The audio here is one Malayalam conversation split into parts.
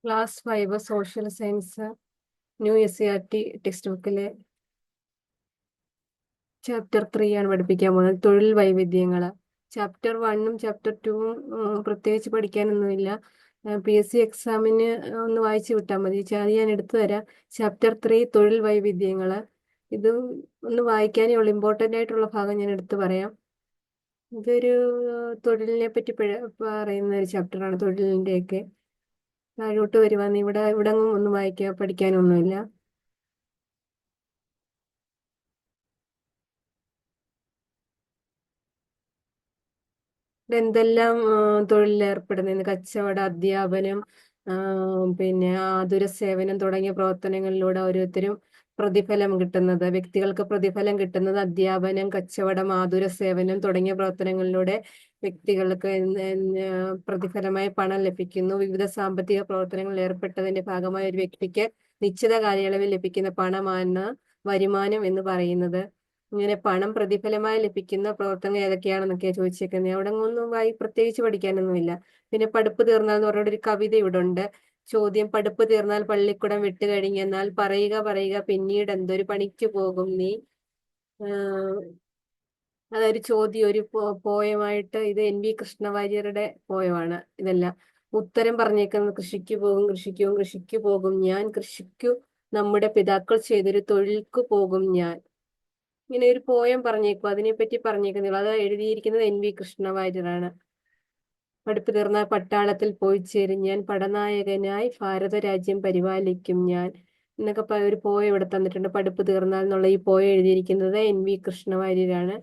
Class 5 social science new SCERT text ബുക്കിലെ ചാപ്റ്റർ 3 ആണ് പഠിപ്പിക്കാൻ പോകുന്നത്. തൊഴിൽ വൈവിധ്യങ്ങൾ. ചാപ്റ്റർ 1ഉം ചാപ്റ്റർ 2ഉം പ്രത്യേകിച്ച് പഠിക്കാനൊന്നുമില്ല. PSC എക്സാമിന് ഒന്ന് വായിച്ചു വിട്ടാൽ മതി. അത് ഞാൻ എടുത്തു തരാം. ചാപ്റ്റർ 3 തൊഴിൽ വൈവിധ്യങ്ങൾ. ഇത് ഒന്ന് വായിക്കാനേ ഉള്ളൂ. ഇമ്പോർട്ടൻ്റ് ആയിട്ടുള്ള ഭാഗം ഞാൻ എടുത്തു പറയാം. ഇതൊരു തൊഴിലിനെ പറ്റി പറയുന്ന ഒരു ചാപ്റ്ററാണ്. തൊഴിലിൻ്റെയൊക്കെ താഴോട്ട് വരുവാന്ന് ഇവിടെ ഒന്നും പഠിക്കാനൊന്നുമില്ല. എന്തെല്ലാം തൊഴിലിലേർപ്പെടുന്നതിന് കച്ചവടം, അധ്യാപനം, പിന്നെ ആതുര സേവനം തുടങ്ങിയ പ്രവർത്തനങ്ങളിലൂടെ ഓരോരുത്തരും പ്രതിഫലം കിട്ടുന്നത്, വ്യക്തികൾക്ക് പ്രതിഫലം കിട്ടുന്നത് അധ്യാപനം, കച്ചവടം, ആതുര സേവനം തുടങ്ങിയ പ്രവർത്തനങ്ങളിലൂടെ വ്യക്തികൾക്ക് പ്രതിഫലമായി പണം ലഭിക്കുന്നു. വിവിധ സാമ്പത്തിക പ്രവർത്തനങ്ങളിൽ ഏർപ്പെട്ടതിന്റെ ഭാഗമായി ഒരു വ്യക്തിക്ക് നിശ്ചിത കാലയളവിൽ ലഭിക്കുന്ന പണമാണ് വരുമാനം എന്ന് പറയുന്നത്. ഇങ്ങനെ പണം പ്രതിഫലമായി ലഭിക്കുന്ന പ്രവർത്തനങ്ങൾ ഏതൊക്കെയാണെന്നൊക്കെയാ ചോദിച്ചേക്കുന്നത്. അവിടെ ഒന്നും പ്രത്യേകിച്ച് പഠിക്കാനൊന്നുമില്ല. പിന്നെ പഠിപ്പ് തീർന്നാൽ എന്ന് പറഞ്ഞ ഒരു കവിത ഇവിടെ ഉണ്ട്. ചോദ്യം: പഠിപ്പ് തീർന്നാൽ പള്ളിക്കുടം വിട്ടു കഴിഞ്ഞെന്നാൽ പറയുക പറയുക പിന്നീട് എന്തൊരു പണിക്ക് പോകും നീ. അതൊരു ചോദ്യം, ഒരു പോയമായിട്ട്. ഇത് NV കൃഷ്ണവാര്യരുടെ പോയമാണ് ഇതെല്ലാം. ഉത്തരം പറഞ്ഞേക്കുന്നത്: കൃഷിക്ക് പോകും, കൃഷിക്ക് പോകും, കൃഷിക്ക് പോകും ഞാൻ, കൃഷിക്കു നമ്മുടെ പിതാക്കൾ ചെയ്തൊരു തൊഴിൽക്കു പോകും ഞാൻ. ഇങ്ങനെ ഒരു പോയം പറഞ്ഞേക്കും. അതിനെപ്പറ്റി പറഞ്ഞേക്കുന്നില്ല. അത് എഴുതിയിരിക്കുന്നത് NV കൃഷ്ണവാര്യരാണ്. പഠിപ്പ് തീർന്നാൽ പട്ടാളത്തിൽ പോയി ചേരും ഞാൻ, പടനായകനായി ഭാരതരാജ്യം പരിപാലിക്കും ഞാൻ എന്നൊക്കെ ഒരു പോയം ഇവിടെ തന്നിട്ടുണ്ട്. പഠിപ്പ് തീർന്നാൽ എന്നുള്ള ഈ പോയം എഴുതിയിരിക്കുന്നത് NV കൃഷ്ണവാര്യരാണ്.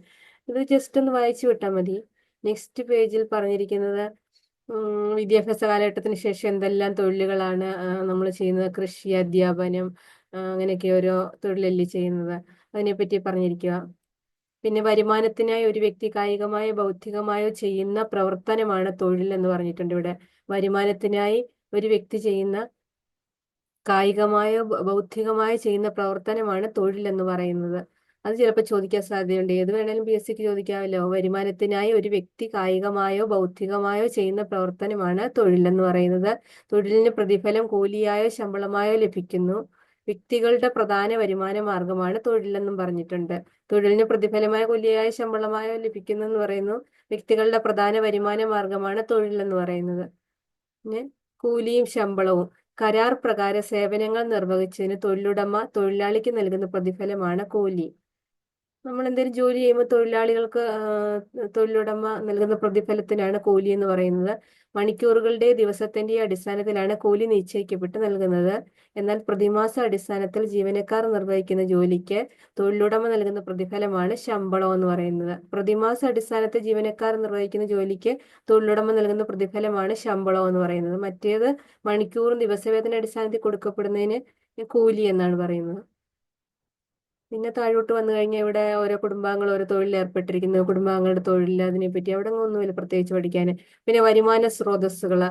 ഇത് ജസ്റ്റ് ഒന്ന് വായിച്ചു വിട്ടാൽ മതി. നെക്സ്റ്റ് പേജിൽ പറഞ്ഞിരിക്കുന്നത് വിദ്യാഭ്യാസ കാലഘട്ടത്തിന് ശേഷം എന്തെല്ലാം തൊഴിലുകളാണ് നമ്മൾ ചെയ്യുന്നത്. കൃഷി, അധ്യാപനം, അങ്ങനെയൊക്കെ ഓരോ തൊഴിലല്ലേ ചെയ്യുന്നത്. അതിനെപ്പറ്റി പറഞ്ഞിരിക്കുക. പിന്നെ വരുമാനത്തിനായി ഒരു വ്യക്തി കായികമായോ ബൗദ്ധികമായോ ചെയ്യുന്ന പ്രവർത്തനമാണ് തൊഴിൽ എന്ന് പറഞ്ഞിട്ടുണ്ട് ഇവിടെ. വരുമാനത്തിനായി ഒരു വ്യക്തി ചെയ്യുന്ന കായികമായോ ബൗദ്ധികമായോ ചെയ്യുന്ന പ്രവർത്തനമാണ് തൊഴിൽ എന്ന് പറയുന്നത്. അത് ചിലപ്പോൾ ചോദിക്കാൻ സാധ്യതയുണ്ട്. ഏത് വേണേലും PSCക്ക് ചോദിക്കാമല്ലോ. വരുമാനത്തിനായി ഒരു വ്യക്തി കായികമായോ ബൗദ്ധികമായോ ചെയ്യുന്ന പ്രവർത്തനമാണ് തൊഴിൽ എന്ന് പറയുന്നത്. തൊഴിലിന് പ്രതിഫലം കൂലിയായോ ശമ്പളമായോ ലഭിക്കുന്നു. വ്യക്തികളുടെ പ്രധാന വരുമാന മാർഗമാണ് തൊഴിലെന്നും പറഞ്ഞിട്ടുണ്ട്. തൊഴിലിന് പ്രതിഫലമായ കൂലിയായ ശമ്പളമായോ ലഭിക്കുന്നു എന്ന് പറയുന്നു. വ്യക്തികളുടെ പ്രധാന വരുമാന മാർഗമാണ് തൊഴിൽ എന്ന് പറയുന്നത്. പിന്നെ കൂലിയും ശമ്പളവും. കരാർ പ്രകാര സേവനങ്ങൾ നിർവഹിച്ചതിന് തൊഴിലുടമ തൊഴിലാളിക്ക് നൽകുന്ന പ്രതിഫലമാണ് കൂലി. നമ്മൾ എന്തെങ്കിലും ജോലി ചെയ്യുമ്പോൾ തൊഴിലാളികൾക്ക് തൊഴിലുടമ നൽകുന്ന പ്രതിഫലത്തിനാണ് കൂലി എന്ന് പറയുന്നത്. മണിക്കൂറുകളുടെ ദിവസത്തിന്റെ അടിസ്ഥാനത്തിലാണ് കൂലി നിശ്ചയിക്കപ്പെട്ട് നൽകുന്നത്. എന്നാൽ പ്രതിമാസ അടിസ്ഥാനത്തിൽ ജീവനക്കാർ നിർവഹിക്കുന്ന ജോലിക്ക് തൊഴിലുടമ നൽകുന്ന പ്രതിഫലമാണ് ശമ്പളം എന്ന് പറയുന്നത്. പ്രതിമാസ അടിസ്ഥാനത്തിൽ ജീവനക്കാർ നിർവഹിക്കുന്ന ജോലിക്ക് തൊഴിലുടമ നൽകുന്ന പ്രതിഫലമാണ് ശമ്പളം എന്ന് പറയുന്നത്. മറ്റേത് മണിക്കൂറും ദിവസവേതന അടിസ്ഥാനത്തിൽ കൊടുക്കപ്പെടുന്നതിന് കൂലി എന്നാണ് പറയുന്നത്. പിന്നെ താഴോട്ട് വന്നു കഴിഞ്ഞാൽ ഇവിടെ ഓരോ കുടുംബാംഗങ്ങൾ ഓരോ തൊഴിലിൽ ഏർപ്പെട്ടിരിക്കുന്നു. കുടുംബാംഗങ്ങളുടെ തൊഴിൽ, അതിനെപ്പറ്റി അവിടെ ഒന്നുമില്ല പ്രത്യേകിച്ച് പഠിക്കാൻ. പിന്നെ വരുമാന സ്രോതസ്സുകള്.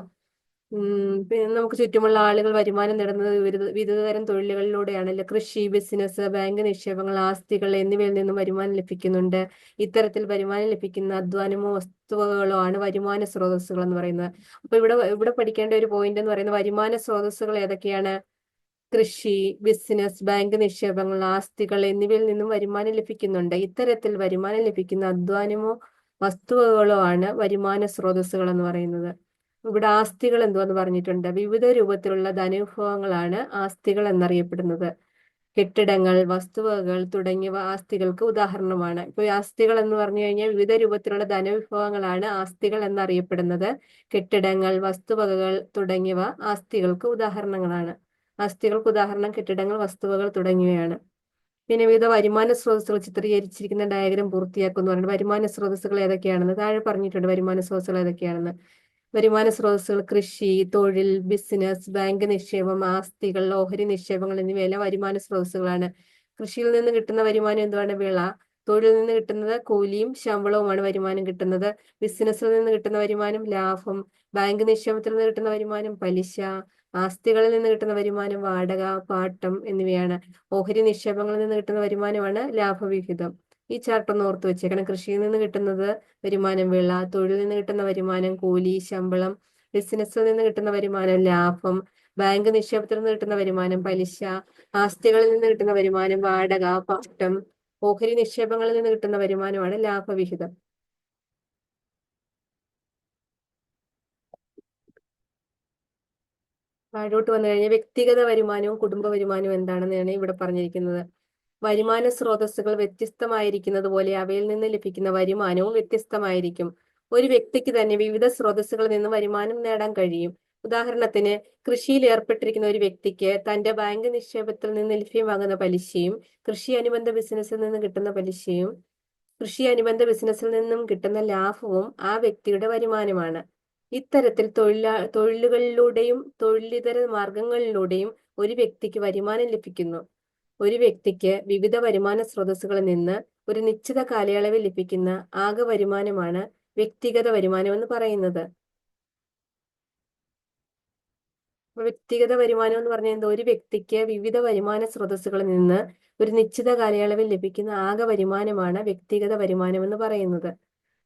പിന്നെ നമുക്ക് ചുറ്റുമുള്ള ആളുകൾ വരുമാനം നേടുന്നത് വിവിധ തരം തൊഴിലുകളിലൂടെയാണല്ലോ. കൃഷി, ബിസിനസ്, ബാങ്ക് നിക്ഷേപങ്ങൾ, ആസ്തികൾ എന്നിവയിൽ നിന്നും വരുമാനം ലഭിക്കുന്നുണ്ട്. ഇത്തരത്തിൽ വരുമാനം ലഭിക്കുന്ന അധ്വാനമോ വസ്തുവകകളോ ആണ് വരുമാന സ്രോതസ്സുകൾ എന്ന് പറയുന്നത്. അപ്പൊ ഇവിടെ പഠിക്കേണ്ട ഒരു പോയിന്റ് എന്ന് പറയുന്നത് വരുമാന സ്രോതസ്സുകൾ ഏതൊക്കെയാണ്? കൃഷി, ബിസിനസ്, ബാങ്ക് നിക്ഷേപങ്ങൾ, ആസ്തികൾ എന്നിവയിൽ നിന്നും വരുമാനം ലഭിക്കുന്നുണ്ട്. ഇത്തരത്തിൽ വരുമാനം ലഭിക്കുന്ന അധ്വാനമോ വസ്തുവകകളോ ആണ് വരുമാന സ്രോതസ്സുകൾ എന്ന് പറയുന്നത്. ഇവിടെ ആസ്തികൾ എന്തുവെന്ന് പറഞ്ഞിട്ടുണ്ട്. വിവിധ രൂപത്തിലുള്ള ധനവിഭവങ്ങളാണ് ആസ്തികൾ എന്നറിയപ്പെടുന്നത്. കെട്ടിടങ്ങൾ, വസ്തുവകകൾ തുടങ്ങിയവ ആസ്തികൾക്ക് ഉദാഹരണമാണ്. ഇപ്പൊ ആസ്തികൾ എന്ന് പറഞ്ഞു കഴിഞ്ഞാൽ വിവിധ രൂപത്തിലുള്ള ധനവിഭവങ്ങളാണ് ആസ്തികൾ എന്നറിയപ്പെടുന്നത്. കെട്ടിടങ്ങൾ, വസ്തുവകകൾ തുടങ്ങിയവ ആസ്തികൾക്ക് ഉദാഹരണങ്ങളാണ്. ആസ്തികൾക്ക് ഉദാഹരണം കെട്ടിടങ്ങൾ, വസ്തുവകൾ തുടങ്ങിയവയാണ്. പിന്നെ വിവിധ വരുമാന സ്രോതസ്സുകൾ ചിത്രീകരിച്ചിരിക്കുന്ന ഡയഗ്രം പൂർത്തിയാക്കുന്നു പറഞ്ഞിട്ട് വരുമാന സ്രോതസ്സുകൾ ഏതൊക്കെയാണെന്ന് താഴെ പറഞ്ഞിട്ടുണ്ട്. വരുമാന സ്രോതസ്സുകൾ ഏതൊക്കെയാണെന്ന്. വരുമാന സ്രോതസ്സുകൾ കൃഷി, തൊഴിൽ, ബിസിനസ്, ബാങ്ക് നിക്ഷേപം, ആസ്തികൾ, ഓഹരി നിക്ഷേപങ്ങൾ എന്നിവയെല്ലാം വരുമാന സ്രോതസ്സുകളാണ്. കൃഷിയിൽ നിന്ന് കിട്ടുന്ന വരുമാനം എന്തുവാണ്? വിള. തൊഴിലിൽ നിന്ന് കിട്ടുന്നത് കൂലിയും ശമ്പളവുമാണ് വരുമാനം കിട്ടുന്നത്. ബിസിനസ്സിൽ നിന്ന് കിട്ടുന്ന വരുമാനം ലാഭം. ബാങ്ക് നിക്ഷേപത്തിൽ നിന്ന് കിട്ടുന്ന വരുമാനം പലിശ. ആസ്തികളിൽ നിന്ന് കിട്ടുന്ന വരുമാനം വാടക, പാട്ടം എന്നിവയാണ്. ഓഹരി നിക്ഷേപങ്ങളിൽ നിന്ന് കിട്ടുന്ന വരുമാനമാണ് ലാഭവിഹിതം. ഈ ചാർട്ട് ഒന്ന് ഓർത്ത് വെച്ചേക്കണം. കൃഷിയിൽ നിന്ന് കിട്ടുന്നത് വരുമാനം വിള, തൊഴിലിൽ നിന്ന് കിട്ടുന്ന വരുമാനം കൂലി, ശമ്പളം, ബിസിനസ്സിൽ നിന്ന് കിട്ടുന്ന വരുമാനം ലാഭം, ബാങ്ക് നിക്ഷേപത്തിൽ നിന്ന് കിട്ടുന്ന വരുമാനം, പലിശ, ആസ്തികളിൽ നിന്ന് കിട്ടുന്ന വരുമാനം, വാടക, പാട്ടം, ഓഹരി നിക്ഷേപങ്ങളിൽ നിന്ന് കിട്ടുന്ന വരുമാനമാണ് ലാഭവിഹിതം. താഴോട്ട് വന്നു കഴിഞ്ഞാൽ വ്യക്തിഗത വരുമാനവും കുടുംബ വരുമാനവും എന്താണെന്നാണ് ഇവിടെ പറഞ്ഞിരിക്കുന്നത്. വരുമാന സ്രോതസ്സുകൾ വ്യത്യസ്തമായിരിക്കുന്നത് പോലെ അവയിൽ നിന്ന് ലഭിക്കുന്ന വരുമാനവും വ്യത്യസ്തമായിരിക്കും. ഒരു വ്യക്തിക്ക് തന്നെ വിവിധ സ്രോതസ്സുകളിൽ നിന്ന് വരുമാനം നേടാൻ കഴിയും. ഉദാഹരണത്തിന്, കൃഷിയിൽ ഏർപ്പെട്ടിരിക്കുന്ന ഒരു വ്യക്തിക്ക് തന്റെ ബാങ്ക് നിക്ഷേപത്തിൽ നിന്ന് ലഭ്യമാകുന്ന പലിശയും കൃഷി അനുബന്ധ ബിസിനസ്സിൽ നിന്ന് കിട്ടുന്ന പലിശയും കൃഷി അനുബന്ധ ബിസിനസ്സിൽ നിന്നും കിട്ടുന്ന ലാഭവും ആ വ്യക്തിയുടെ വരുമാനമാണ്. ഇത്തരത്തിൽ തൊഴിലുകളിലൂടെയും തൊഴിലിതര മാർഗങ്ങളിലൂടെയും ഒരു വ്യക്തിക്ക് വരുമാനം ലഭിക്കുന്നു. ഒരു വ്യക്തിക്ക് വിവിധ വരുമാന സ്രോതസ്സുകളിൽ നിന്ന് ഒരു നിശ്ചിത കാലയളവിൽ ലഭിക്കുന്ന ആകെ വരുമാനമാണ് വ്യക്തിഗത വരുമാനം എന്ന് പറയുന്നത്. വ്യക്തിഗത വരുമാനം എന്ന് പറഞ്ഞാൽ എന്താ? ഒരു വ്യക്തിക്ക് വിവിധ വരുമാന സ്രോതസ്സുകളിൽ നിന്ന് ഒരു നിശ്ചിത കാലയളവിൽ ലഭിക്കുന്ന ആകെ വരുമാനമാണ് വ്യക്തിഗത വരുമാനം എന്ന് പറയുന്നത്.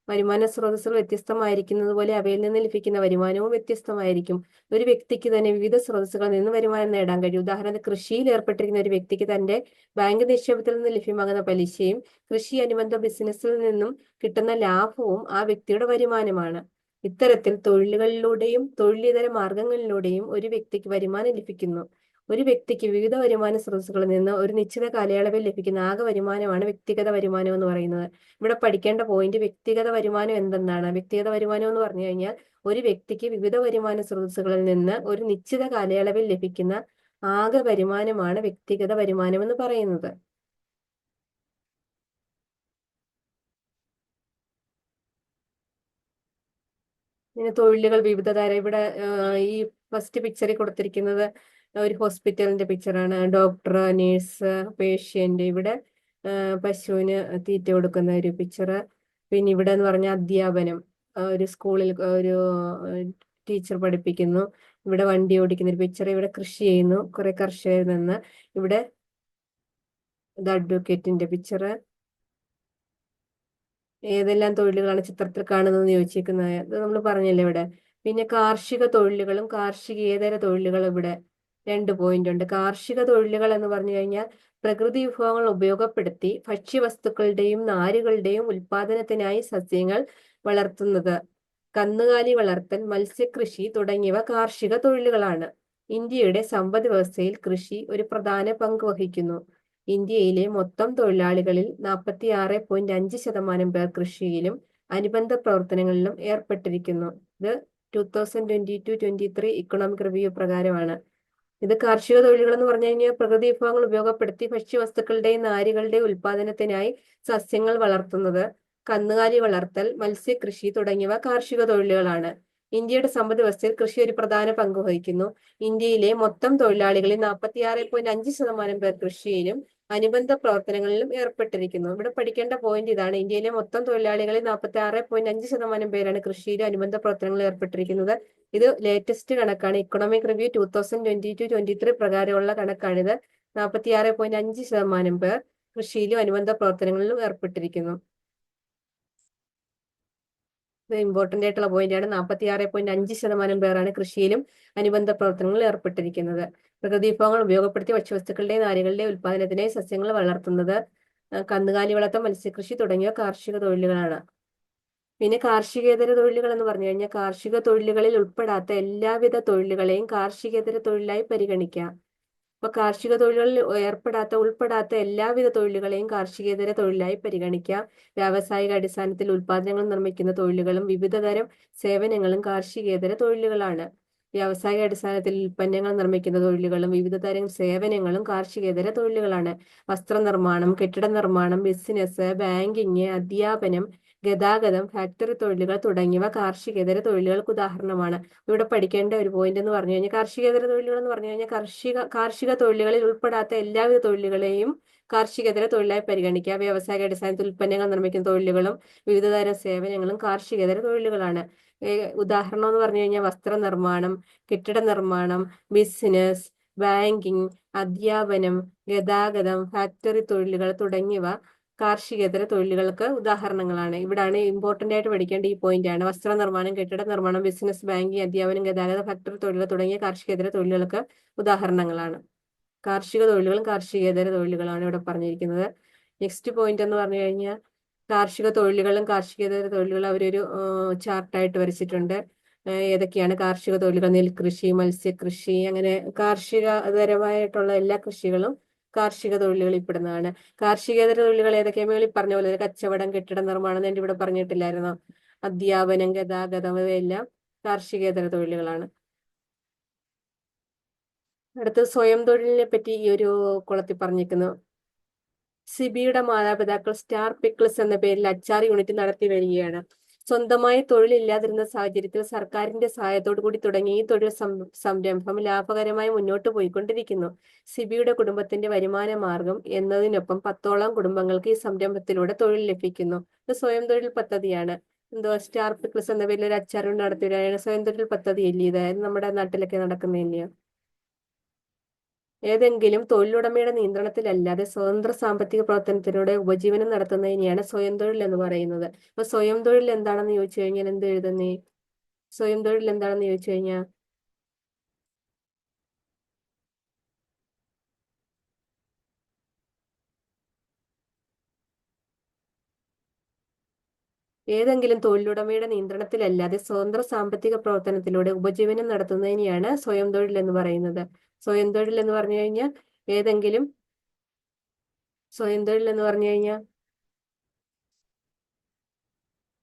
വരുമാന സ്രോതസ്സുകൾ വ്യത്യസ്തമായിരിക്കുന്നത് പോലെ അവയിൽ നിന്ന് ലഭിക്കുന്ന വരുമാനവും വ്യത്യസ്തമായിരിക്കും. ഒരു വ്യക്തിക്ക് തന്നെ വിവിധ സ്രോതസ്സുകളിൽ നിന്ന് വരുമാനം നേടാൻ കഴിയും. ഉദാഹരണത്തിന്, കൃഷിയിൽ ഏർപ്പെട്ടിരിക്കുന്ന ഒരു വ്യക്തിക്ക് തന്റെ ബാങ്ക് നിക്ഷേപത്തിൽ നിന്ന് ലഭ്യമാകുന്ന പലിശയും കൃഷി അനുബന്ധ ബിസിനസ്സിൽ നിന്നും കിട്ടുന്ന ലാഭവും ആ വ്യക്തിയുടെ വരുമാനമാണ്. ഇത്തരത്തിൽ തൊഴിലുകളിലൂടെയും തൊഴിലിതര മാർഗങ്ങളിലൂടെയും ഒരു വ്യക്തിക്ക് വരുമാനം ലഭിക്കുന്നു. ഒരു വ്യക്തിക്ക് വിവിധ വരുമാന സ്രോതസ്സുകളിൽ നിന്ന് ഒരു നിശ്ചിത കാലയളവിൽ ലഭിക്കുന്ന ആകെ വരുമാനമാണ് വ്യക്തിഗത വരുമാനം എന്ന് പറയുന്നത്. ഇവിടെ പഠിക്കേണ്ട പോയിന്റ് വ്യക്തിഗത വരുമാനം എന്തെന്നാണ്. വ്യക്തിഗത വരുമാനം എന്ന് പറഞ്ഞു കഴിഞ്ഞാൽ ഒരു വ്യക്തിക്ക് വിവിധ വരുമാന സ്രോതസ്സുകളിൽ നിന്ന് ഒരു നിശ്ചിത കാലയളവിൽ ലഭിക്കുന്ന ആകെ വരുമാനമാണ് വ്യക്തിഗത വരുമാനം എന്ന് പറയുന്നത്. ഇങ്ങനെ തൊഴിലുകൾ വിവിധ തരം. ഇവിടെ ഈ ഫസ്റ്റ് പിക്ചറിൽ കൊടുത്തിരിക്കുന്നത് ഒരു ഹോസ്പിറ്റലിന്റെ പിക്ചറാണ്. Doctor, nurse, patient. ഇവിടെ പശുവിന് തീറ്റ കൊടുക്കുന്ന ഒരു പിക്ചർ. പിന്നെ ഇവിടെ എന്ന് പറഞ്ഞാൽ അധ്യാപനം. ഒരു സ്കൂളിൽ ഒരു ടീച്ചർ പഠിപ്പിക്കുന്നു. ഇവിടെ വണ്ടി ഓടിക്കുന്ന ഒരു പിക്ചർ. ഇവിടെ കൃഷി ചെയ്യുന്നു കുറെ കർഷകരിൽ നിന്ന്. ഇവിടെ അഡ്വക്കേറ്റിന്റെ പിക്ചർ. ഏതെല്ലാം തൊഴിലുകളാണ് ചിത്രത്തിൽ കാണുന്നതെന്ന് ചോദിച്ചിരിക്കുന്നത് ഇത് നമ്മൾ പറഞ്ഞല്ലേ ഇവിടെ. പിന്നെ കാർഷിക തൊഴിലുകളും കാർഷികേതര തൊഴിലുകളും ഇവിടെ 2 പോയിന്റ് ഉണ്ട്. കാർഷിക തൊഴിലുകൾ എന്ന് പറഞ്ഞു കഴിഞ്ഞാൽ പ്രകൃതി വിഭവങ്ങൾ ഉപയോഗപ്പെടുത്തി ഭക്ഷ്യവസ്തുക്കളുടെയും നാരുകളുടെയും ഉൽപാദനത്തിനായി സസ്യങ്ങൾ വളർത്തുന്നത്, കന്നുകാലി വളർത്തൽ, മത്സ്യകൃഷി തുടങ്ങിയവ കാർഷിക തൊഴിലുകളാണ്. ഇന്ത്യയുടെ സമ്പദ് വ്യവസ്ഥയിൽ കൃഷി ഒരു പ്രധാന പങ്ക് വഹിക്കുന്നു. ഇന്ത്യയിലെ മൊത്തം തൊഴിലാളികളിൽ 46.5% പേർ കൃഷിയിലും അനുബന്ധ പ്രവർത്തനങ്ങളിലും ഏർപ്പെട്ടിരിക്കുന്നു. ഇത് 2022-23 ഇക്കണോമിക് റിവ്യൂ പ്രകാരമാണ്. ഇത് കാർഷിക തൊഴിലുകൾ എന്ന് പറഞ്ഞു കഴിഞ്ഞാൽ പ്രകൃതി വിഭവങ്ങൾ ഉപയോഗപ്പെടുത്തി ഭക്ഷ്യവസ്തുക്കളുടെയും നാരുകളുടെയും ഉൽപാദനത്തിനായി സസ്യങ്ങൾ വളർത്തുന്നത്, കന്നുകാലി വളർത്തൽ, മത്സ്യകൃഷി തുടങ്ങിയവ കാർഷിക തൊഴിലുകളാണ്. ഇന്ത്യയുടെ സമ്പദ് വ്യവസ്ഥയിൽ കൃഷി ഒരു പ്രധാന പങ്ക് വഹിക്കുന്നു. ഇന്ത്യയിലെ മൊത്തം തൊഴിലാളികളിൽ 46.5% പേർ കൃഷിയിലും അനുബന്ധ പ്രവർത്തനങ്ങളിലും ഏർപ്പെട്ടിരിക്കുന്നു. ഇവിടെ പഠിക്കേണ്ട പോയിന്റ് ഇതാണ്. ഇന്ത്യയിലെ മൊത്തം തൊഴിലാളികളിൽ 46.5% പേരാണ് കൃഷിയിലും അനുബന്ധ പ്രവർത്തനങ്ങളിൽ ഏർപ്പെട്ടിരിക്കുന്നത്. ഇത് ലേറ്റസ്റ്റ് കണക്കാണ്. ഇക്കണോമിക് റിവ്യൂ 2022-23 പ്രകാരമുള്ള കണക്കാണിത്. 46.5% പേർ കൃഷിയിലും അനുബന്ധ പ്രവർത്തനങ്ങളിലും ഏർപ്പെട്ടിരിക്കുന്നു. ഇത് ഇമ്പോർട്ടന്റ് ആയിട്ടുള്ള പോയിന്റ് ആണ്. 46.5% പേരാണ് കൃഷിയിലും അനുബന്ധ പ്രവർത്തനങ്ങളിൽ ഏർപ്പെട്ടിരിക്കുന്നത്. പ്രകൃതി വിഭവങ്ങൾ ഉപയോഗപ്പെടുത്തി ഭക്ഷ്യവസ്തുക്കളുടെയും നാരുകളുടെയും ഉൽപാദനത്തിനായി സസ്യങ്ങൾ വളർത്തുന്നത്, കന്നുകാലി വളർത്തൽ, മത്സ്യകൃഷി തുടങ്ങിയ കാർഷിക തൊഴിലുകളാണ്. പിന്നെ കാർഷികേതര തൊഴിലുകൾ എന്ന് പറഞ്ഞു കഴിഞ്ഞാൽ കാർഷിക തൊഴിലുകളിൽ ഉൾപ്പെടാത്ത എല്ലാവിധ തൊഴിലുകളെയും കാർഷികേതര തൊഴിലായി പരിഗണിക്കാം. അപ്പൊ കാർഷിക തൊഴിലുകളിൽ ഉൾപ്പെടാത്ത എല്ലാവിധ തൊഴിലുകളെയും കാർഷികേതര തൊഴിലായി പരിഗണിക്കാം. വ്യാവസായിക അടിസ്ഥാനത്തിൽ ഉൽപാദനങ്ങൾ നിർമ്മിക്കുന്ന തൊഴിലുകളും വിവിധതരം സേവനങ്ങളും കാർഷികേതര തൊഴിലുകളാണ്. വ്യാവസായിക അടിസ്ഥാനത്തിൽ ഉൽപ്പന്നങ്ങൾ നിർമ്മിക്കുന്ന തൊഴിലുകളും വിവിധതരം സേവനങ്ങളും കാർഷികേതര തൊഴിലുകളാണ്. വസ്ത്രനിർമ്മാണം, കെട്ടിട നിർമ്മാണം, ബിസിനസ്, ബാങ്കിങ്, അധ്യാപനം, ഗതാഗതം, ഫാക്ടറി തൊഴിലുകൾ തുടങ്ങിയവ കാർഷികേതര തൊഴിലുകൾക്ക് ഉദാഹരണമാണ്. ഇവിടെ പഠിക്കേണ്ട ഒരു പോയിന്റ് എന്ന് പറഞ്ഞു കഴിഞ്ഞാൽ കാർഷികേതര തൊഴിലുകൾ എന്ന് പറഞ്ഞു കഴിഞ്ഞാൽ കാർഷിക തൊഴിലുകളിൽ ഉൾപ്പെടാത്ത എല്ലാവിധ തൊഴിലുകളെയും കാർഷികേതര തൊഴിലായി പരിഗണിക്കുക. വ്യാവസായിക അടിസ്ഥാനത്തിൽ ഉൽപ്പന്നങ്ങൾ നിർമ്മിക്കുന്ന തൊഴിലുകളും വിവിധതരം സേവനങ്ങളും കാർഷികേതര തൊഴിലുകളാണ്. ഉദാഹരണം എന്ന് പറഞ്ഞു കഴിഞ്ഞാൽ വസ്ത്രനിർമ്മാണം, കെട്ടിട നിർമ്മാണം, ബിസിനസ്, ബാങ്കിങ്, അധ്യാപനം, ഗതാഗതം, ഫാക്ടറി തൊഴിലുകൾ തുടങ്ങിയവ കാർഷികേതര തൊഴിലുകൾക്ക് ഉദാഹരണങ്ങളാണ്. ഇവിടാണ് ഇമ്പോർട്ടന്റ് ആയിട്ട് പഠിക്കേണ്ട ഈ പോയിന്റ് ആണ്. വസ്ത്രനിർമ്മാണം, കെട്ടിട നിർമ്മാണം, ബിസിനസ്, ബാങ്കിങ്, അധ്യാപനം, ഗതാഗത, ഫാക്ടറി തൊഴിലുകൾ തുടങ്ങിയ കാർഷികേതര തൊഴിലുകൾക്ക് ഉദാഹരണങ്ങളാണ്. കാർഷിക തൊഴിലുകളും കാർഷികേതര തൊഴിലുകളാണ് ഇവിടെ പറഞ്ഞിരിക്കുന്നത്. നെക്സ്റ്റ് പോയിന്റ് എന്ന് പറഞ്ഞു കഴിഞ്ഞാൽ കാർഷിക തൊഴിലുകളും കാർഷികേതര തൊഴിലുകളും അവരൊരു ചാർട്ടായിട്ട് വരച്ചിട്ടുണ്ട്. ഏതൊക്കെയാണ് കാർഷിക തൊഴിലുകൾ? നെൽകൃഷി, മത്സ്യകൃഷി, അങ്ങനെ കാർഷികപരമായിട്ടുള്ള എല്ലാ കൃഷികളും കാർഷിക തൊഴിലുകളിൽ പെടുന്നതാണ്. കാർഷികേതര തൊഴിലുകൾ ഏതൊക്കെയാണ്? മേളിൽ പറഞ്ഞ പോലെ കച്ചവടം, കെട്ടിട നിർമ്മാണം, ഞാൻ ഇവിടെ പറഞ്ഞിട്ടില്ലായിരുന്നോ? അധ്യാപനം, ഗതാഗതം, ഇവയെല്ലാം കാർഷികേതര തൊഴിലുകളാണ്. അടുത്ത് സ്വയം തൊഴിലിനെ പറ്റി ഈ ഒരു കുളത്തിൽ പറഞ്ഞിരിക്കുന്നു. സിബിയുടെ മാതാപിതാക്കൾ സ്റ്റാർ പിക്കിൾസ് എന്ന പേരിൽ അച്ചാർ യൂണിറ്റ് നടത്തി വരികയാണ്. സ്വന്തമായി തൊഴിലില്ലാതിരുന്ന സാഹചര്യത്തിൽ സർക്കാരിന്റെ സഹായത്തോടു കൂടി തുടങ്ങിയ ഈ തൊഴിൽ സംരംഭം ലാഭകരമായി മുന്നോട്ട് പോയിക്കൊണ്ടിരിക്കുന്നു. സിബിയുടെ കുടുംബത്തിന്റെ വരുമാന മാർഗം എന്നതിനൊപ്പം 10ഓളം കുടുംബങ്ങൾക്ക് ഈ സംരംഭത്തിലൂടെ തൊഴിൽ ലഭിക്കുന്നു. ഇത് സ്വയം തൊഴിൽ പദ്ധതിയാണ്. എന്തോ സ്റ്റാർ പിക്കിൾസ് എന്ന പേരിൽ ഒരു അച്ചാർ യൂണിറ്റ് നടത്തി വരികയാണ്. സ്വയം തൊഴിൽ പദ്ധതി ഇല്ലേ ഇത്? നമ്മുടെ നാട്ടിലൊക്കെ നടക്കുന്നില്ലയോ? ഏതെങ്കിലും തൊഴിലുടമയുടെ നിയന്ത്രണത്തിലല്ലാതെ സ്വതന്ത്ര സാമ്പത്തിക പ്രവർത്തനത്തിലൂടെ ഉപജീവനം നടത്തുന്നതിനെയാണ് സ്വയം തൊഴിൽ എന്ന് പറയുന്നത്. അപ്പൊ സ്വയം തൊഴിൽ എന്താണെന്ന് ചോദിച്ചു കഴിഞ്ഞാൽ എന്ത് എഴുതുന്നേ? സ്വയം തൊഴിൽ എന്താണെന്ന് ചോദിച്ചു കഴിഞ്ഞാൽ ഏതെങ്കിലും തൊഴിലുടമയുടെ നിയന്ത്രണത്തിലല്ലാതെ സ്വതന്ത്ര സാമ്പത്തിക പ്രവർത്തനത്തിലൂടെ ഉപജീവനം നടത്തുന്നതിനെയാണ് സ്വയം തൊഴിൽ എന്ന് പറയുന്നത്. സ്വയം തൊഴിൽ എന്ന് പറഞ്ഞു കഴിഞ്ഞാൽ ഏതെങ്കിലും സ്വയം തൊഴിൽ എന്ന് പറഞ്ഞു കഴിഞ്ഞാൽ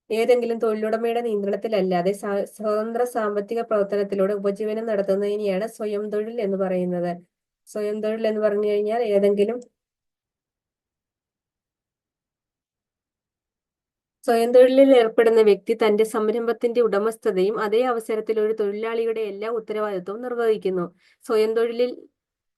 ഏതെങ്കിലും തൊഴിലുടമയുടെ നിയന്ത്രണത്തിലല്ലാതെ സ്വതന്ത്ര സാമ്പത്തിക പ്രവർത്തനത്തിലൂടെ ഉപജീവനം നടത്തുന്നതിനെയാണ് സ്വയം തൊഴിൽ എന്ന് പറയുന്നത്. സ്വയം തൊഴിൽ എന്ന് പറഞ്ഞു കഴിഞ്ഞാൽ സ്വയം തൊഴിലിൽ ഏർപ്പെടുന്ന വ്യക്തി തന്റെ സംരംഭത്തിന്റെ ഉടമസ്ഥതയും അതേ അവസരത്തിൽ ഒരു തൊഴിലാളിയുടെ എല്ലാ ഉത്തരവാദിത്വവും നിർവഹിക്കുന്നു. സ്വയം തൊഴിലിൽ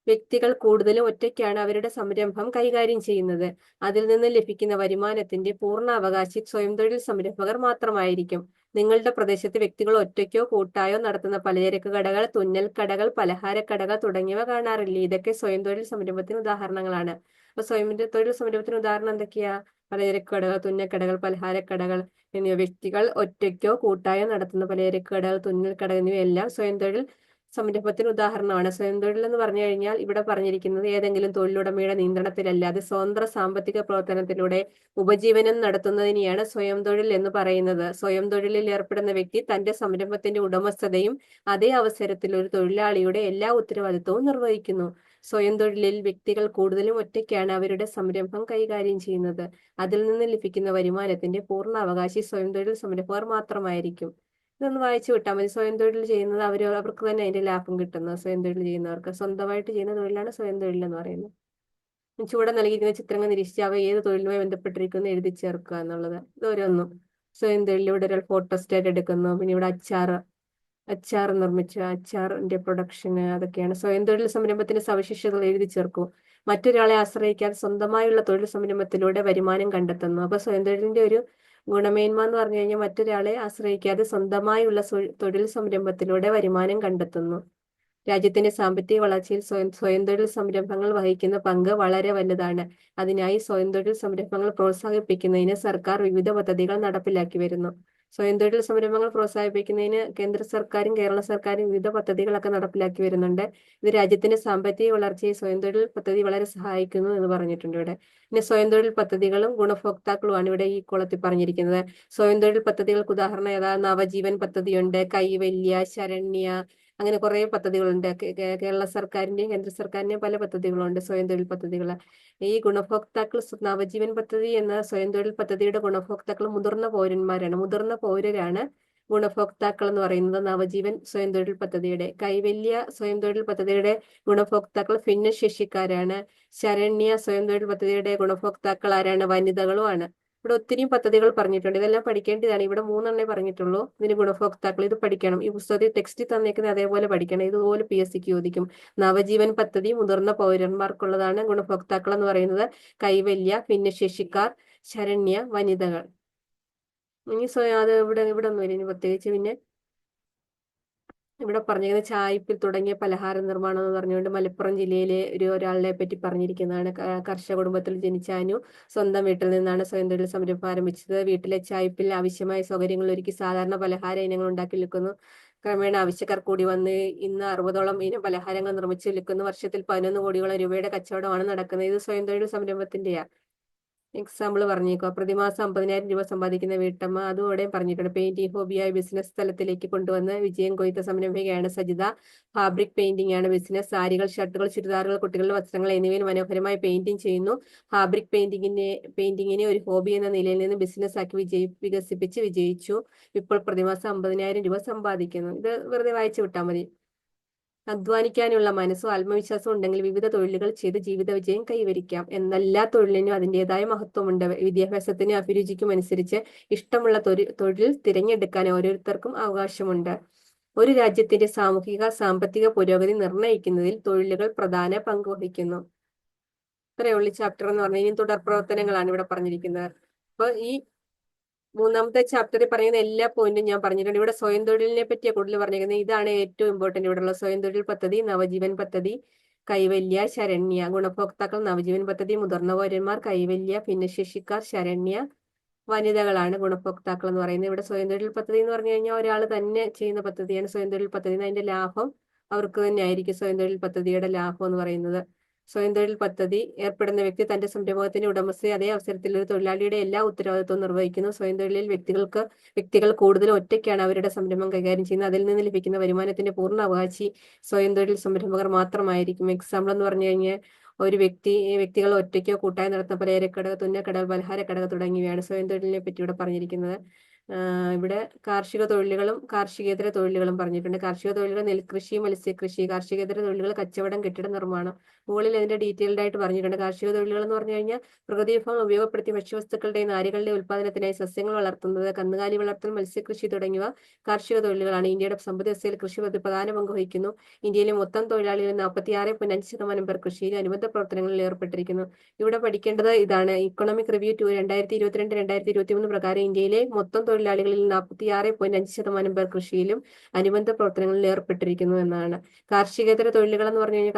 വ്യക്തികൾ കൂടുതലും ഒറ്റയ്ക്കാണ് അവരുടെ സംരംഭം കൈകാര്യം ചെയ്യുന്നത്. അതിൽ നിന്ന് ലഭിക്കുന്ന വരുമാനത്തിന്റെ പൂർണ്ണ അവകാശി സ്വയം തൊഴിൽ സംരംഭകർ മാത്രമായിരിക്കും. നിങ്ങളുടെ പ്രദേശത്ത് വ്യക്തികൾ ഒറ്റയ്ക്കോ കൂട്ടായോ നടത്തുന്ന പലചരക്ക് കടകൾ, തുന്നൽ കടകൾ, പലഹാരക്കടകൾ തുടങ്ങിയവ കാണാറില്ലേ? ഇതൊക്കെ സ്വയം തൊഴിൽ സംരംഭത്തിന് ഉദാഹരണങ്ങളാണ്. അപ്പൊ സ്വയം തൊഴിൽ സംരംഭത്തിന് ഉദാഹരണം എന്തൊക്കെയാ? പലചരക്ക് കടകൾ, തുന്നൽക്കടകൾ, പലഹാരക്കടകൾ എന്നിവ. വ്യക്തികൾ ഒറ്റയ്ക്കോ കൂട്ടായോ നടത്തുന്ന പലചരക്ക് കടകൾ, തുന്നൽ കടകൾ എന്നിവയെല്ലാം സ്വയം തൊഴിൽ സംരംഭത്തിന് ഉദാഹരണമാണ്. സ്വയം തൊഴിൽ എന്ന് പറഞ്ഞു കഴിഞ്ഞാൽ ഇവിടെ പറഞ്ഞിരിക്കുന്നത് ഏതെങ്കിലും തൊഴിലുടമയുടെ നിയന്ത്രണത്തിലല്ലാതെ സ്വതന്ത്ര സാമ്പത്തിക പ്രവർത്തനത്തിലൂടെ ഉപജീവനം നടത്തുന്നതിനെയാണ് സ്വയം തൊഴിൽ എന്ന് പറയുന്നത്. സ്വയം തൊഴിലിൽ ഏർപ്പെടുന്ന വ്യക്തി തന്റെ സംരംഭത്തിന്റെ ഉടമസ്ഥതയും അതേ അവസരത്തിൽ ഒരു തൊഴിലാളിയുടെ എല്ലാ ഉത്തരവാദിത്വവും നിർവഹിക്കുന്നു. സ്വയം തൊഴിലിൽ വ്യക്തികൾ കൂടുതലും ഒറ്റയ്ക്കാണ് അവരുടെ സംരംഭം കൈകാര്യം ചെയ്യുന്നത്. അതിൽ നിന്ന് ലഭിക്കുന്ന വരുമാനത്തിന്റെ പൂർണ്ണ അവകാശി സ്വയം തൊഴിൽ സംരംഭകർ മാത്രമായിരിക്കും. ഇതൊന്ന് വായിച്ചു വിട്ടാൽ മതി. സ്വയം തൊഴിൽ ചെയ്യുന്നത് അവർക്ക് തന്നെ അതിന്റെ ലാഭം കിട്ടുന്നത്. സ്വയം തൊഴിൽ ചെയ്യുന്നവർക്ക് സ്വന്തമായിട്ട് ചെയ്യുന്ന തൊഴിലാണ് സ്വയം തൊഴിൽ എന്ന് പറയുന്നത്. ചുവടെ നൽകിയിരിക്കുന്ന ചിത്രങ്ങൾ നിരീക്ഷിച്ച് അവ ഏത് തൊഴിലുമായി ബന്ധപ്പെട്ടിരിക്കുന്നു എഴുതി ചേർക്കുക എന്നുള്ളത്. ഇത് ഓരോന്നും സ്വയം തൊഴിലിലൂടെ ഒരാൾ ഫോട്ടോസ്റ്റാറ്റ് എടുക്കുന്നു. പിന്നെ ഇവിടെ അച്ചാർ നിർമ്മിച്ച അച്ചാറിന്റെ പ്രൊഡക്ഷന്, അതൊക്കെയാണ് സ്വയം തൊഴിൽ സംരംഭത്തിന്റെ സവിശേഷതകൾ എഴുതി ചേർക്കൂ. മറ്റൊരാളെ ആശ്രയിക്കാതെ സ്വന്തമായുള്ള തൊഴിൽ സംരംഭത്തിലൂടെ വരുമാനം കണ്ടെത്തുന്നു. അപ്പൊ സ്വയം തൊഴിലിന്റെ ഒരു ഗുണമേന്മ എന്ന് പറഞ്ഞു കഴിഞ്ഞാൽ മറ്റൊരാളെ ആശ്രയിക്കാതെ സ്വന്തമായുള്ള തൊഴിൽ സംരംഭത്തിലൂടെ വരുമാനം കണ്ടെത്തുന്നു. രാജ്യത്തിന്റെ സാമ്പത്തിക വളർച്ചയിൽ സ്വയം തൊഴിൽ സംരംഭങ്ങൾ വഹിക്കുന്ന പങ്ക് വളരെ വലുതാണ്. അതിനായി സ്വയം തൊഴിൽ സംരംഭങ്ങൾ പ്രോത്സാഹിപ്പിക്കുന്നതിന് സർക്കാർ വിവിധ പദ്ധതികൾ നടപ്പിലാക്കി വരുന്നു. സ്വയം തൊഴിൽ സംരംഭങ്ങൾ പ്രോത്സാഹിപ്പിക്കുന്നതിന് കേന്ദ്ര സർക്കാരും കേരള സർക്കാരും വിവിധ പദ്ധതികളൊക്കെ നടപ്പിലാക്കി വരുന്നുണ്ട്. ഇത് രാജ്യത്തിന്റെ സാമ്പത്തിക വളർച്ചയെ സ്വയം തൊഴിൽ പദ്ധതി വളരെ സഹായിക്കുന്നു എന്ന് പറഞ്ഞിട്ടുണ്ട് ഇവിടെ. പിന്നെ സ്വയം തൊഴിൽ പദ്ധതികളും ഗുണഭോക്താക്കളുമാണ് ഇവിടെ ഈ കോളത്തിൽ പറഞ്ഞിരിക്കുന്നത്. സ്വയം തൊഴിൽ പദ്ധതികൾക്ക് ഉദാഹരണം ഏതാ? നവജീവൻ പദ്ധതിയുണ്ട്, കൈവല്യ, ശരണ്യ, അങ്ങനെ കുറെ പദ്ധതികളുണ്ട്. കേരള സർക്കാരിന്റെയും കേന്ദ്ര സർക്കാരിന്റെയും പല പദ്ധതികളുണ്ട് സ്വയം തൊഴിൽ പദ്ധതികൾ. ഈ ഗുണഭോക്താക്കൾ നവജീവൻ പദ്ധതി എന്ന സ്വയം തൊഴിൽ പദ്ധതിയുടെ ഗുണഭോക്താക്കൾ മുതിർന്ന പൗരന്മാരാണ്. മുതിർന്ന പൗരരാണ് ഗുണഭോക്താക്കൾ എന്ന് പറയുന്നത് നവജീവൻ സ്വയം തൊഴിൽ പദ്ധതിയുടെ. കൈവല്യ സ്വയം തൊഴിൽ പദ്ധതിയുടെ ഗുണഭോക്താക്കൾ ഭിന്നശേഷിക്കാരാണ്. ശരണ്യ സ്വയം തൊഴിൽ പദ്ധതിയുടെ ഗുണഭോക്താക്കൾ ആരാണ്? വനിതകളുമാണ്. ഇവിടെ ഒത്തിരിയും പദ്ധതികൾ പറഞ്ഞിട്ടുണ്ട്. ഇതെല്ലാം പഠിക്കേണ്ടതാണ്. ഇവിടെ 3 പറഞ്ഞിട്ടുള്ളൂ ഇതിന് ഗുണഭോക്താക്കൾ. ഇത് പഠിക്കണം. ഈ പുസ്തകത്തിൽ ടെക്സ്റ്റിൽ തന്നേക്കുന്നത് അതേപോലെ പഠിക്കണം. ഇതുപോലെ PSC ചോദിക്കും. നവജീവൻ പദ്ധതി മുതിർന്ന പൗരന്മാർക്കുള്ളതാണ്. ഗുണഭോക്താക്കൾ എന്ന് പറയുന്നത് കൈവല്യ, ഭിന്നശേഷിക്കാർ, ശരണ്യ, വനിതകൾ. ഇനി അത് ഇവിടെ ഒന്നുമില്ല ഇനി പ്രത്യേകിച്ച്. പിന്നെ ഇവിടെ പറഞ്ഞിരിക്കുന്നത് ചായപ്പിൽ തുടങ്ങിയ പലഹാര നിർമ്മാണം എന്ന് പറഞ്ഞുകൊണ്ട് മലപ്പുറം ജില്ലയിലെ ഒരാളെ പറ്റി പറഞ്ഞിരിക്കുന്നതാണ്. കർഷക കുടുംബത്തിൽ ജനിച്ച അനു സ്വന്തം വീട്ടിൽ നിന്നാണ് സ്വയം തൊഴിൽ സംരംഭം ആരംഭിച്ചത്. വീട്ടിലെ ചായപ്പിൽ ആവശ്യമായ സൗകര്യങ്ങൾ ഒരുക്കി സാധാരണ പലഹാര ഇനങ്ങൾ ഉണ്ടാക്കി വിൽക്കുന്നു. ക്രമേണ ആവശ്യക്കാർ കൂടി വന്ന് ഇന്ന് 60ഓളം ഇനം പലഹാരങ്ങൾ നിർമ്മിച്ച് വിൽക്കുന്നു. വർഷത്തിൽ 11 കോടിയോളം രൂപയുടെ കച്ചവടമാണ് നടക്കുന്നത്. ഇത് സ്വയം തൊഴിൽ സംരംഭത്തിന്റെയാണ്. എക്സാമ്പിൾ പറഞ്ഞേക്കുക. പ്രതിമാസം 50,000 രൂപ സമ്പാദിക്കുന്ന വീട്ടമ്മ. അതോടെ പറഞ്ഞിട്ടുണ്ട്. പെയിന്റിംഗ് ഹോബിയായി ബിസിനസ് തലത്തിലേക്ക് കൊണ്ടുവന്ന് വിജയം കൊയ്ത്ത സംരംഭകയാണ് സജിത. ഫാബ്രിക് പെയിന്റിംഗ് ആണ് ബിസിനസ്. സാരികൾ, ഷർട്ടുകൾ, ചുരിദാറുകൾ, കുട്ടികളുടെ വസ്ത്രങ്ങൾ എന്നിവയിൽ മനോഹരമായി പെയിന്റിംഗ് ചെയ്യുന്നു. ഫാബ്രിക് പെയിന്റിങ്ങിനെ ഒരു ഹോബി എന്ന നിലയിൽ നിന്ന് ബിസിനസ് ആക്കി വികസിപ്പിച്ച് വിജയിച്ചു. ഇപ്പോൾ പ്രതിമാസം 50,000 രൂപ സമ്പാദിക്കുന്നു. ഇത് വെറുതെ വായിച്ചു വിട്ടാൽ മതി. അധ്വാനിക്കാനുള്ള മനസ്സും ആത്മവിശ്വാസവും ഉണ്ടെങ്കിൽ വിവിധ തൊഴിലുകൾ ചെയ്ത് ജീവിത വിജയം കൈവരിക്കാം. എല്ലാ തൊഴിലിനും അതിൻ്റെതായ മഹത്വമുണ്ട്. വിദ്യാഭ്യാസത്തിനും അഭിരുചിക്കും അനുസരിച്ച് ഇഷ്ടമുള്ള തൊഴിൽ തിരഞ്ഞെടുക്കാൻ ഓരോരുത്തർക്കും അവകാശമുണ്ട്. ഒരു രാജ്യത്തിന്റെ സാമൂഹിക സാമ്പത്തിക പുരോഗതി നിർണ്ണയിക്കുന്നതിൽ തൊഴിലുകൾ പ്രധാന പങ്ക് വഹിക്കുന്നു. ഇത്രയുള്ള ചാപ്റ്റർ എന്ന് പറഞ്ഞാൽ ഇനി തുടർ പ്രവർത്തനങ്ങളാണ് ഇവിടെ പറഞ്ഞിരിക്കുന്നത്. അപ്പൊ ഈ മൂന്നാമത്തെ ചാപ്റ്ററിൽ പറയുന്ന എല്ലാ പോയിന്റും ഞാൻ പറഞ്ഞിട്ടുണ്ട്. ഇവിടെ സ്വയം തൊഴിലിനെ പറ്റിയാണ് കൂടുതൽ പറഞ്ഞിരിക്കുന്നത്. ഇതാണ് ഏറ്റവും ഇമ്പോർട്ടന്റ് ഇവിടെയുള്ള സ്വയം തൊഴിൽ പദ്ധതി, നവജീവൻ പദ്ധതി, കൈവല്യ, ശരണ്യ. ഗുണഭോക്താക്കൾ നവജീവൻ പദ്ധതി, മുതിർന്ന പൗരന്മാർ, കൈവല്യ, ഭിന്നശേഷിക്കാർ, ശരണ്യ, വനിതകളാണ് ഗുണഭോക്താക്കൾ എന്ന് പറയുന്നത്. ഇവിടെ സ്വയം തൊഴിൽ പദ്ധതി എന്ന് പറഞ്ഞു കഴിഞ്ഞാൽ ഒരാൾ തന്നെ ചെയ്യുന്ന പദ്ധതിയാണ് സ്വയം തൊഴിൽ പദ്ധതി. അതിന്റെ ലാഭം അവർക്ക് തന്നെ ആയിരിക്കും സ്വയം തൊഴിൽ പദ്ധതിയുടെ ലാഭം എന്ന് പറയുന്നത്. സ്വയം തൊഴിൽ പദ്ധതി ഏർപ്പെടുന്ന വ്യക്തി തന്റെ സംരംഭത്തിന്റെ ഉടമസ്ഥയെ അതേ അവസരത്തിൽ ഒരു തൊഴിലാളിയുടെ എല്ലാ ഉത്തരവാദിത്വവും നിർവഹിക്കുന്നു. സ്വയം തൊഴിലിൽ വ്യക്തികൾ കൂടുതൽ ഒറ്റയ്ക്കാണ് അവരുടെ സംരംഭം കൈകാര്യം ചെയ്യുന്നത്. അതിൽ നിന്ന് ലഭിക്കുന്ന വരുമാനത്തിന്റെ പൂർണ്ണ അവകാശി സ്വയം തൊഴിൽ സംരംഭകർ മാത്രമായിരിക്കും. എക്സാമ്പിൾ എന്ന് പറഞ്ഞു കഴിഞ്ഞാൽ വ്യക്തികൾ ഒറ്റയ്ക്കോ കൂട്ടായി നടത്തുന്ന പലചരക്കട, തുന്നക്കട, പലഹാരക്കട തുടങ്ങിയവയാണ് സ്വയം തൊഴിലിനെ പറ്റി ഇവിടെ പറഞ്ഞിരിക്കുന്നത്. ഇവിടെ കാർഷിക തൊഴിലുകളും കാർഷികേതര തൊഴിലുകളും പറഞ്ഞിട്ടുണ്ട്. കാർഷിക തൊഴിലുകൾ നെൽകൃഷി, മത്സ്യകൃഷി. കാർഷികേതര തൊഴിലുകൾ കച്ചവടം, കെട്ടിട നിർമ്മാണം. മുകളിൽ അതിന്റെ ഡീറ്റെയിൽഡ് ആയിട്ട് പറഞ്ഞിട്ടുണ്ട്. കാർഷിക തൊഴിലുകൾ എന്ന് പറഞ്ഞു കഴിഞ്ഞാൽ പ്രകൃതി വിഭവം ഉപയോഗപ്പെടുത്തി ഭക്ഷ്യവസ്തുക്കളുടെയും നാരുകളുടെ ഉൽപ്പാദനത്തിനായി സസ്യങ്ങൾ വളർത്തുന്നത്, കന്നുകാലി വളർത്തൽ, മത്സ്യകൃഷി തുടങ്ങിയവ കാർഷിക തൊഴിലുകളാണ്. ഇന്ത്യയുടെ സമ്പദ് വ്യവസ്ഥയിൽ കൃഷി പ്രധാന പങ്ക് വഹിക്കുന്നു. ഇന്ത്യയിലെ മൊത്തം തൊഴിലാളികളിൽ 46.5% പേർ കൃഷിയിൽ അനുബന്ധ പ്രവർത്തനങ്ങളിൽ ഏർപ്പെട്ടിരിക്കുന്നു. ഇവിടെ പഠിക്കേണ്ടത് ഇതാണ്. ഇക്കണോമിക് റിവ്യൂ 2022-2023 പ്രകാരം ഇന്ത്യയിലെ മൊത്തം തൊഴിലാളികളിൽ 46.5% പേർ കൃഷിയിലും അനുബന്ധ പ്രവർത്തനങ്ങളിൽ ഏർപ്പെട്ടിരിക്കുന്നു എന്നാണ്. കാർഷികേതര തൊഴിലുകൾ എന്ന് പറഞ്ഞു കഴിഞ്ഞാൽ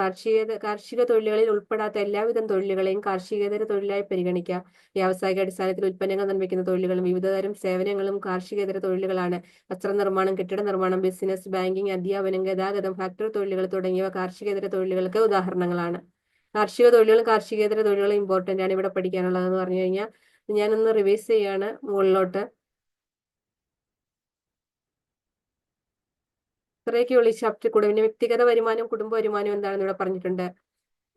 കാർഷിക തൊഴിലുകളിൽ ഉൾപ്പെടാത്ത എല്ലാവിധം തൊഴിലുകളെയും കാർഷികേതര തൊഴിലായി പരിഗണിക്കാം. വ്യാവസായിക അടിസ്ഥാനത്തിൽ ഉൽപ്പന്നങ്ങൾ നിർമ്മിക്കുന്ന തൊഴിലുകളും വിവിധതരം സേവനങ്ങളും കാർഷികേതര തൊഴിലുകളാണ്. വസ്ത്രനിർമ്മാണം, കെട്ടിട നിർമ്മാണം, ബിസിനസ്, ബാങ്കിംഗ്, അധ്യാപനം, ഗതാഗതം, ഫാക്ടറി തൊഴിലുകൾ തുടങ്ങിയവ കാർഷികേതര തൊഴിലുകൾക്ക് ഉദാഹരണങ്ങളാണ്. കാർഷിക തൊഴിലുകളും കാർഷികേതര തൊഴിലുകളും ഇമ്പോർട്ടന്റ് ആണ് ഇവിടെ പഠിക്കാനുള്ളതെന്ന് പറഞ്ഞു കഴിഞ്ഞാൽ ഞാനൊന്ന് റിവൈസ് ചെയ്യാണ് മുകളിലോട്ട്. ഇത്രയൊക്കെയുള്ള ഈ ചാപ്റ്റർ കൂടെ പിന്നെ വ്യക്തിഗത വരുമാനവും കുടുംബ വരുമാനവും എന്താണെന്ന് ഇവിടെ പറഞ്ഞിട്ടുണ്ട്.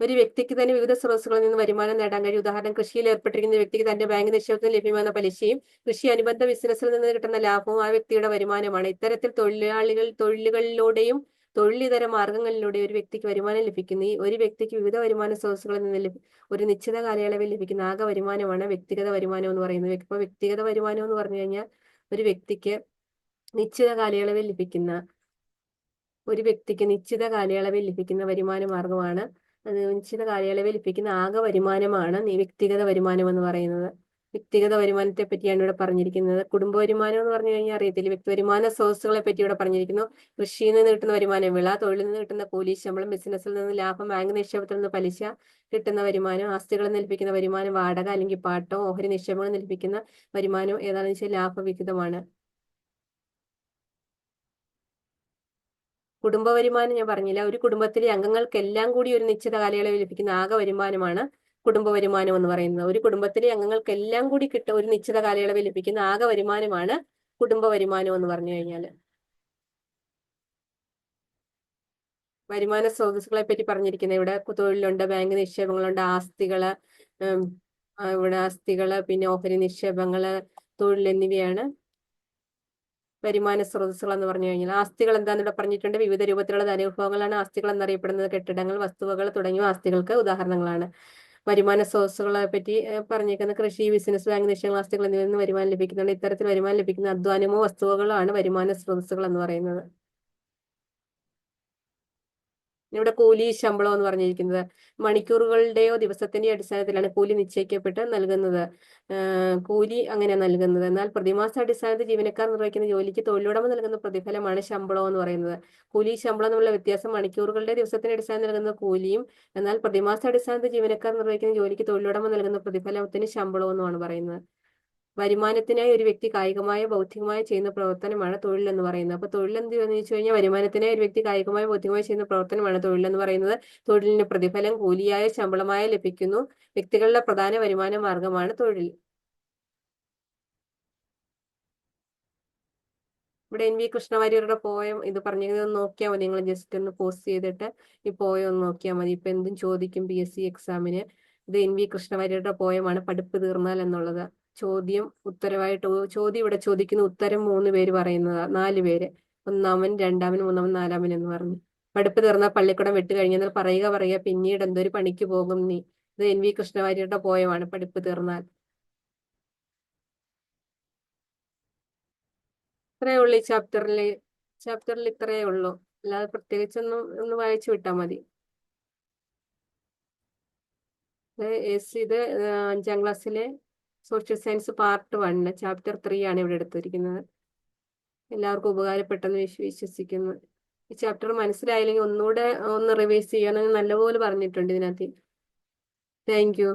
ഒരു വ്യക്തിക്ക് തന്നെ വിവിധ സ്രോതസ്സുകളിൽ നിന്ന് വരുമാനം നേടാൻ കഴിയും. ഉദാഹരണം, കൃഷിയിൽ ഏർപ്പെട്ടിരിക്കുന്ന വ്യക്തിക്ക് തന്റെ ബാങ്ക് നിക്ഷേപത്തിന് ലഭ്യമാകുന്ന പലിശയും കൃഷി അനുബന്ധ ബിസിനസ്സിൽ നിന്ന് കിട്ടുന്ന ലാഭവും ആ വ്യക്തിയുടെ വരുമാനമാണ്. ഇത്തരത്തിൽ തൊഴിലുകളിലൂടെയും തൊഴിലിതര മാർഗങ്ങളിലൂടെയും ഒരു വ്യക്തിക്ക് വരുമാനം ലഭിക്കുന്നു. ഈ ഒരു വ്യക്തിക്ക് വിവിധ വരുമാന സ്രോതസ്സുകളിൽ നിന്ന് ഒരു നിശ്ചിത കാലയളവിൽ ലഭിക്കുന്ന ആകെ വരുമാനമാണ് വ്യക്തിഗത വരുമാനം എന്ന് പറയുന്നത്. ഇപ്പൊ വ്യക്തിഗത വരുമാനം എന്ന് പറഞ്ഞു കഴിഞ്ഞാൽ ഒരു വ്യക്തിക്ക് നിശ്ചിത കാലയളവിൽ ലഭിക്കുന്ന വരുമാന മാർഗമാണ്. നിശ്ചിത കാലയളവിൽ ലഭിക്കുന്ന ആകെ വരുമാനമാണ് വ്യക്തിഗത വരുമാനം എന്ന് പറയുന്നത്. വ്യക്തിഗത വരുമാനത്തെ പറ്റിയാണ് ഇവിടെ പറഞ്ഞിരിക്കുന്നത്. കുടുംബ വരുമാനം എന്ന് പറഞ്ഞു കഴിഞ്ഞാൽ അറിയത്തില്ല. വ്യക്തി വരുമാന സ്രോതസ്സുകളെ പറ്റി ഇവിടെ പറഞ്ഞിരിക്കുന്നു. കൃഷിയിൽ നിന്ന് കിട്ടുന്ന വരുമാനം, വിള, തൊഴിലിൽ നിന്ന് കിട്ടുന്ന കൂലി, ശമ്പളം, ബിസിനസ്സിൽ നിന്ന് ലാഭം, ബാങ്ക് നിക്ഷേപത്തിൽ നിന്ന് പലിശ കിട്ടുന്ന വരുമാനം, ആസ്തികളിൽ നിന്ന് ലഭിക്കുന്ന വരുമാനം, വാടക അല്ലെങ്കിൽ പാട്ടോ, ഓഹരി നിക്ഷേപങ്ങളിൽ നിന്ന് ലഭിക്കുന്ന വരുമാനം ഏതാണെന്ന് വെച്ചാൽ ലാഭവിഹിതമാണ്. കുടുംബ വരുമാനം ഞാൻ പറഞ്ഞില്ല. ഒരു കുടുംബത്തിലെ അംഗങ്ങൾക്കെല്ലാം കൂടി ഒരു നിശ്ചിത കാലയളവിൽ ലഭിക്കുന്ന ആകെ വരുമാനമാണ് കുടുംബ വരുമാനം എന്ന് പറയുന്നത്. ഒരു കുടുംബത്തിലെ അംഗങ്ങൾക്കെല്ലാം കൂടി ഒരു നിശ്ചിത കാലയളവിൽ ലഭിക്കുന്ന ആകെ വരുമാനമാണ് കുടുംബ വരുമാനം എന്ന് പറഞ്ഞു കഴിഞ്ഞാൽ. വരുമാന സ്രോതസ്സുകളെ പറ്റി പറഞ്ഞിരിക്കുന്നത് ഇവിടെ തൊഴിലുണ്ട്, ബാങ്ക് നിക്ഷേപങ്ങളുണ്ട്, ആസ്തികള്, പിന്നെ ഓഹരി നിക്ഷേപങ്ങള്, തൊഴിൽ എന്നിവയാണ് വരുമാന സ്രോതസ്സുകൾ എന്ന് പറഞ്ഞു കഴിഞ്ഞാൽ. ആസ്തികൾ എന്താന്ന് ഇവിടെ പറഞ്ഞിട്ടുണ്ട്. വിവിധ രൂപത്തിലുള്ള ധനവിഭവങ്ങളാണ് ആസ്തികൾ എന്നറിയപ്പെടുന്നത്. കെട്ടിടങ്ങൾ, വസ്തുവകൾ തുടങ്ങിയ ആസ്തികൾക്ക് ഉദാഹരണങ്ങളാണ്. വരുമാന സ്രോതസ്സുകളെ പറ്റി പറഞ്ഞിരിക്കുന്ന കൃഷി, ബിസിനസ്, ബാങ്ക് നിക്ഷേപങ്ങൾ, ആസ്തികൾ എന്നിവയിൽ നിന്ന് വരുമാനം ലഭിക്കുന്നുണ്ട്. ഇത്തരത്തിൽ വരുമാനം ലഭിക്കുന്ന അധ്വാനമോ വസ്തുവകളോ ആണ് വരുമാന സ്രോതസ്സുകൾ എന്ന് പറയുന്നത്. ഇവിടെ കൂലി ശമ്പളം എന്ന് പറഞ്ഞിരിക്കുന്നത് മണിക്കൂറുകളുടെയോ ദിവസത്തിന്റെയോ അടിസ്ഥാനത്തിലാണ് കൂലി നിശ്ചയിക്കപ്പെട്ട് നൽകുന്നത്. കൂലി അങ്ങനെ നൽകുന്നത്. എന്നാൽ പ്രതിമാസ അടിസ്ഥാനത്തിൽ ജീവനക്കാർ നിർവഹിക്കുന്ന ജോലിക്ക് തൊഴിലുടമ നൽകുന്ന പ്രതിഫലമാണ് ശമ്പളം എന്ന് പറയുന്നത്. കൂലി ശമ്പളം തമ്മിലുള്ള വ്യത്യാസം മണിക്കൂറുകളുടെ ദിവസത്തിന്റെ അടിസ്ഥാനത്തിൽ നൽകുന്ന കൂലിയും, എന്നാൽ പ്രതിമാസ അടിസ്ഥാനത്തിൽ ജീവനക്കാർ നിർവഹിക്കുന്ന ജോലിക്ക് തൊഴിലുടമ നൽകുന്ന പ്രതിഫലത്തിന് ശമ്പളം എന്നുമാണ് പറയുന്നത്. വരുമാനത്തിനായി ഒരു വ്യക്തി കായികമായോ ബൗദ്ധികമായോ ചെയ്യുന്ന പ്രവർത്തനമാണ് തൊഴിൽ എന്ന് പറയുന്നത്. അപ്പൊ തൊഴിൽ എന്ത് എന്ന് ചോദിച്ചു കഴിഞ്ഞാൽ വരുമാനത്തിനായി ഒരു വ്യക്തി കായികമായോ ബൗദ്ധികമായോ ചെയ്യുന്ന പ്രവർത്തനമാണ് തൊഴിൽ എന്ന് പറയുന്നത്. തൊഴിലിന് പ്രതിഫലം കൂലിയായോ ശമ്പളമായോ ലഭിക്കുന്നു. വ്യക്തികളുടെ പ്രധാന വരുമാന മാർഗമാണ് തൊഴിൽ. ഇവിടെ എൻ വി കൃഷ്ണവാര്യരുടെ പോയം ഇത് പറഞ്ഞത് നോക്കിയാൽ മതി. നിങ്ങൾ ജസ്റ്റ് ഒന്ന് പോസ്റ്റ് ചെയ്തിട്ട് ഈ പോയം ഒന്ന് നോക്കിയാൽ മതി. ഇപ്പൊ എന്തും ചോദിക്കും PSC എക്സാമിന്. ഇത് എൻ വി കൃഷ്ണവാര്യരുടെ പോയമാണ് പഠിപ്പ് തീർന്നാൽ എന്നുള്ളത്. ചോദ്യം ഉത്തരവായിട്ട് ചോദ്യം ഇവിടെ ചോദിക്കുന്ന ഉത്തരം 3 പേര് പറയുന്നതാ, 4 പേര്. ഒന്നാമൻ, രണ്ടാമൻ, മൂന്നാമൻ, നാലാമൻ എന്ന് പറഞ്ഞു. പഠിപ്പ് തീർന്നാൽ പള്ളിക്കുടം വിട്ട് കഴിഞ്ഞാൽ പറയുക പിന്നീട് എന്തൊരു പണിക്ക് പോകും നീ. ഇത് എൻ വി കൃഷ്ണവാര്യരുടെ പോയമാണ് പഠിപ്പ് തീർന്നാൽ. ഇത്രയേ ഉള്ളൂ ഈ ചാപ്റ്ററിൽ ഇത്രയേ ഉള്ളൂ. അല്ലാതെ പ്രത്യേകിച്ചൊന്നും ഒന്ന് വായിച്ചു വിട്ടാൽ മതി. ഇത് 5ാം ക്ലാസ്സിലെ സോഷ്യൽ സയൻസ് പാർട്ട് 1 ചാപ്റ്റർ 3 ആണ് ഇവിടെ എടുത്തിരിക്കുന്നത്. എല്ലാവർക്കും ഉപകാരപ്പെട്ടെന്ന് വിശ്വസിക്കുന്നു. ഈ ചാപ്റ്റർ മനസ്സിലായില്ലെങ്കിൽ ഒന്നുകൂടെ ഒന്ന് റിവൈസ് ചെയ്യാൻ നല്ലപോലെ പറഞ്ഞിട്ടുണ്ട് ഇതിനകത്ത്. Thank you.